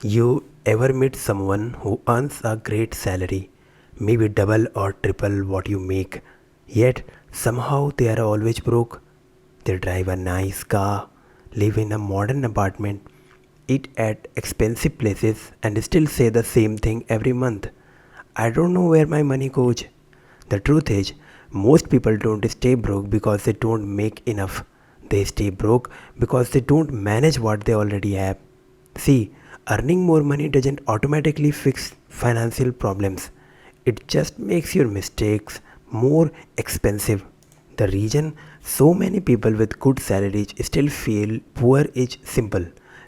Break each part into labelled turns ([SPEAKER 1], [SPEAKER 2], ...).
[SPEAKER 1] You ever meet someone who earns a great salary, maybe double or triple what you make, yet somehow they are always broke? They drive a nice car, live in a modern apartment, eat at expensive places, and still say the same thing every month. I don't know where my money goes. The truth is, most people don't stay broke because they don't make enough. They stay broke because they don't manage what they already have. See, earning more money doesn't automatically fix financial problems. It just makes your mistakes more expensive. The reason so many people with good salaries still feel poor is simple.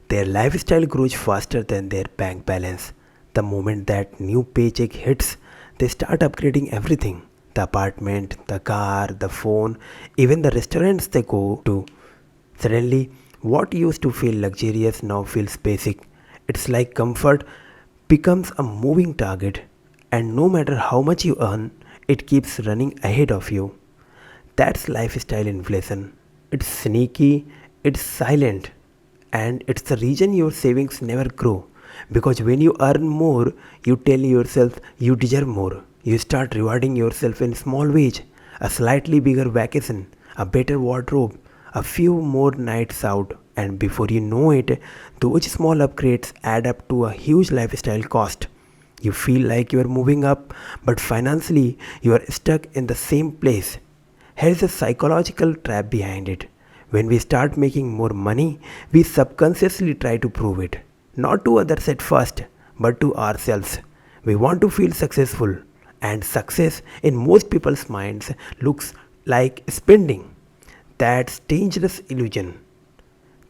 [SPEAKER 1] Their lifestyle grows faster than their bank balance. The moment that new paycheck hits, they start upgrading everything: the apartment, the car, the phone, even the restaurants they go to. Suddenly, what used to feel luxurious now feels basic. It's like comfort becomes a moving target, and no matter how much you earn, it keeps running ahead of you. That's lifestyle inflation. It's sneaky, it's silent, and it's the reason your savings never grow. Because when you earn more, you tell yourself you deserve more. You start rewarding yourself in small ways: a slightly bigger vacation, a better wardrobe, a few more nights out, and before you know it, those small upgrades add up to a huge lifestyle cost. You feel like you are moving up, but financially you are stuck in the same place. Here's a psychological trap behind it. When we start making more money, we subconsciously try to prove it. Not to others at first, but to ourselves. We want to feel successful, and success in most people's minds looks like spending. That's dangerous illusion.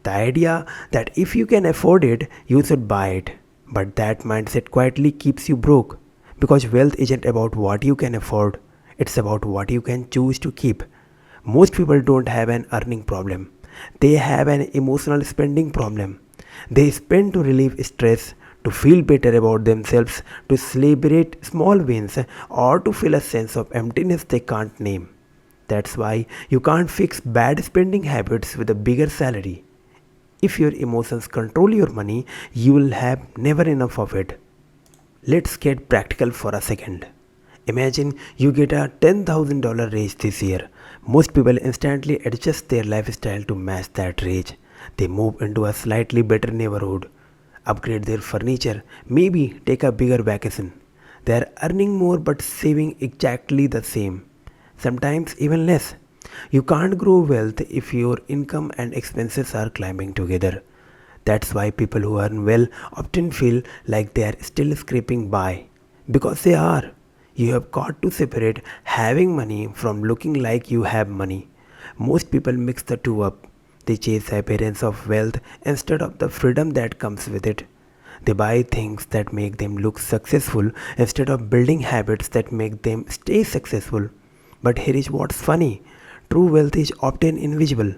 [SPEAKER 1] The idea that if you can afford it, you should buy it. But that mindset quietly keeps you broke. Because wealth isn't about what you can afford, it's about what you can choose to keep. Most people don't have an earning problem, they have an emotional spending problem. They spend to relieve stress, to feel better about themselves, to celebrate small wins, or to feel a sense of emptiness they can't name. That's why you can't fix bad spending habits with a bigger salary. If your emotions control your money, you will have never enough of it. Let's get practical for a second. Imagine you get a $10,000 raise this year. Most people instantly adjust their lifestyle to match that raise. They move into a slightly better neighborhood, upgrade their furniture, maybe take a bigger vacation. They are earning more but saving exactly the same, sometimes even less. You can't grow wealth if your income and expenses are climbing together. That's why people who earn well often feel like they are still scraping by. Because they are. You have got to separate having money from looking like you have money. Most people mix the two up. They chase appearance of wealth instead of the freedom that comes with it. They buy things that make them look successful instead of building habits that make them stay successful. But here is what's funny: true wealth is often invisible.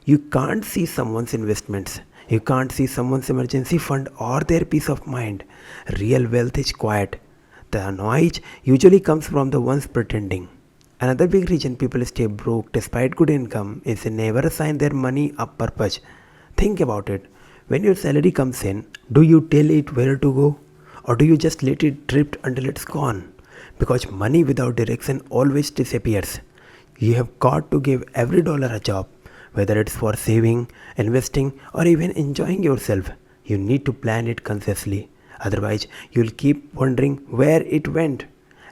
[SPEAKER 1] You can't see someone's investments, you can't see someone's emergency fund or their peace of mind. Real wealth is quiet. The noise usually comes from the ones pretending. Another big reason people stay broke despite good income is they never assign their money a purpose. Think about it. When your salary comes in, do you tell it where to go? Or do you just let it drift until it's gone? Because money without direction always disappears. You have got to give every dollar a job, whether it's for saving, investing, or even enjoying yourself. You need to plan it consciously. Otherwise, you'll keep wondering where it went.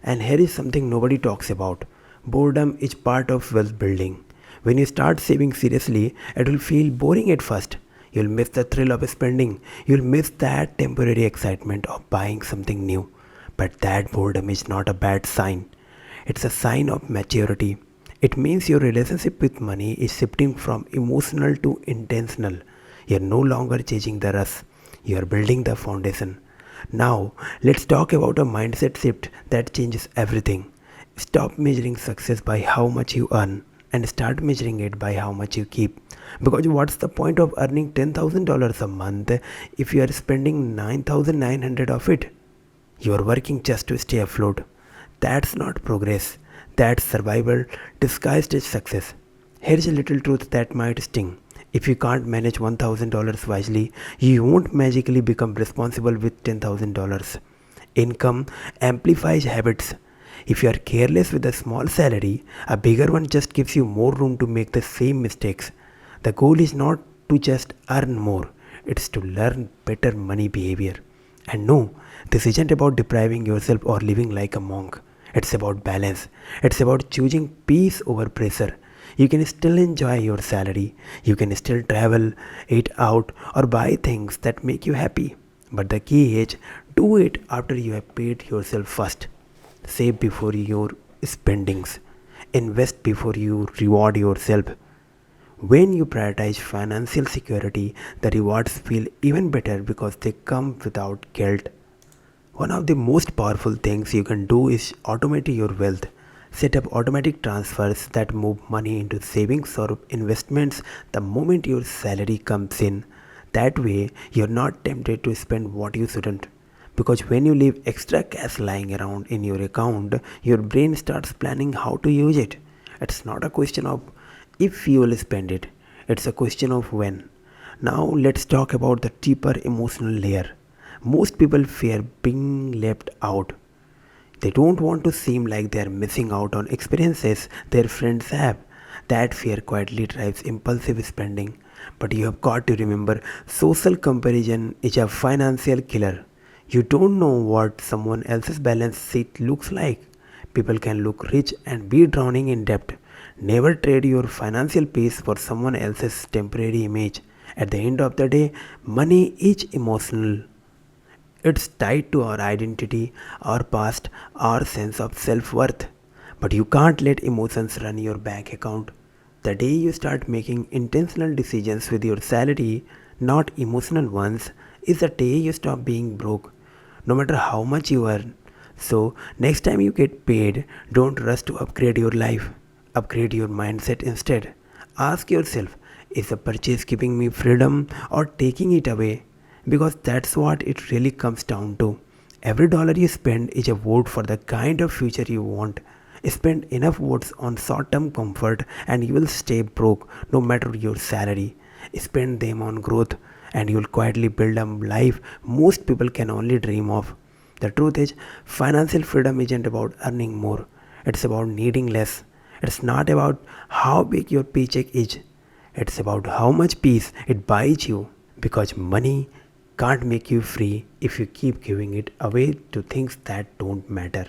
[SPEAKER 1] And here is something nobody talks about: boredom is part of wealth building. When you start saving seriously, it will feel boring at first. You'll miss the thrill of spending. You'll miss that temporary excitement of buying something new. But that boredom is not a bad sign. It's a sign of maturity. It means your relationship with money is shifting from emotional to intentional. You're no longer chasing the rush, you're building the foundation. Now, let's talk about a mindset shift that changes everything. Stop measuring success by how much you earn and start measuring it by how much you keep. Because what's the point of earning $10,000 a month if you are spending 9,900 of it? You are working just to stay afloat. That's not progress. That's survival disguised as success. Here's a little truth that might sting. If you can't manage $1,000 wisely, you won't magically become responsible with $10,000. Income amplifies habits. If you are careless with a small salary, a bigger one just gives you more room to make the same mistakes. The goal is not to just earn more, it's to learn better money behavior. And no, this isn't about depriving yourself or living like a monk. It's about balance. It's about choosing peace over pressure. You can still enjoy your salary. You can still travel, eat out, or buy things that make you happy. But the key is do it after you have paid yourself first. Save before your spendings. Invest before you reward yourself. When you prioritize financial security, the rewards feel even better because they come without guilt. One of the most powerful things you can do is automate your wealth. Set up automatic transfers that move money into savings or investments the moment your salary comes in. That way, you're not tempted to spend what you shouldn't. Because when you leave extra cash lying around in your account, your brain starts planning how to use it. It's not a question of if you will spend it, it's a question of when. Now, let's talk about the deeper emotional layer. Most people fear being left out. They don't want to seem like they are missing out on experiences their friends have. That fear quietly drives impulsive spending. But you have got to remember social comparison is a financial killer. You don't know what someone else's balance sheet looks like. People can look rich and be drowning in debt. Never trade your financial peace for someone else's temporary image. At the end of the day, money is emotional. It's tied to our identity, our past, our sense of self worth. But you can't let emotions run your bank account. The day you start making intentional decisions with your salary, not emotional ones, is the day you stop being broke, no matter how much you earn. So, next time you get paid, don't rush to upgrade your life. Upgrade your mindset instead. Ask yourself, is the purchase giving me freedom or taking it away? Because that's what it really comes down to. Every dollar you spend is a vote for the kind of future you want. Spend enough votes on short term comfort and you will stay broke no matter your salary. Spend them on growth and you'll quietly build a life most people can only dream of. The truth is, financial freedom isn't about earning more, it's about needing less. It's not about how big your paycheck is, it's about how much peace it buys you. Because money can't make you free if you keep giving it away to things that don't matter.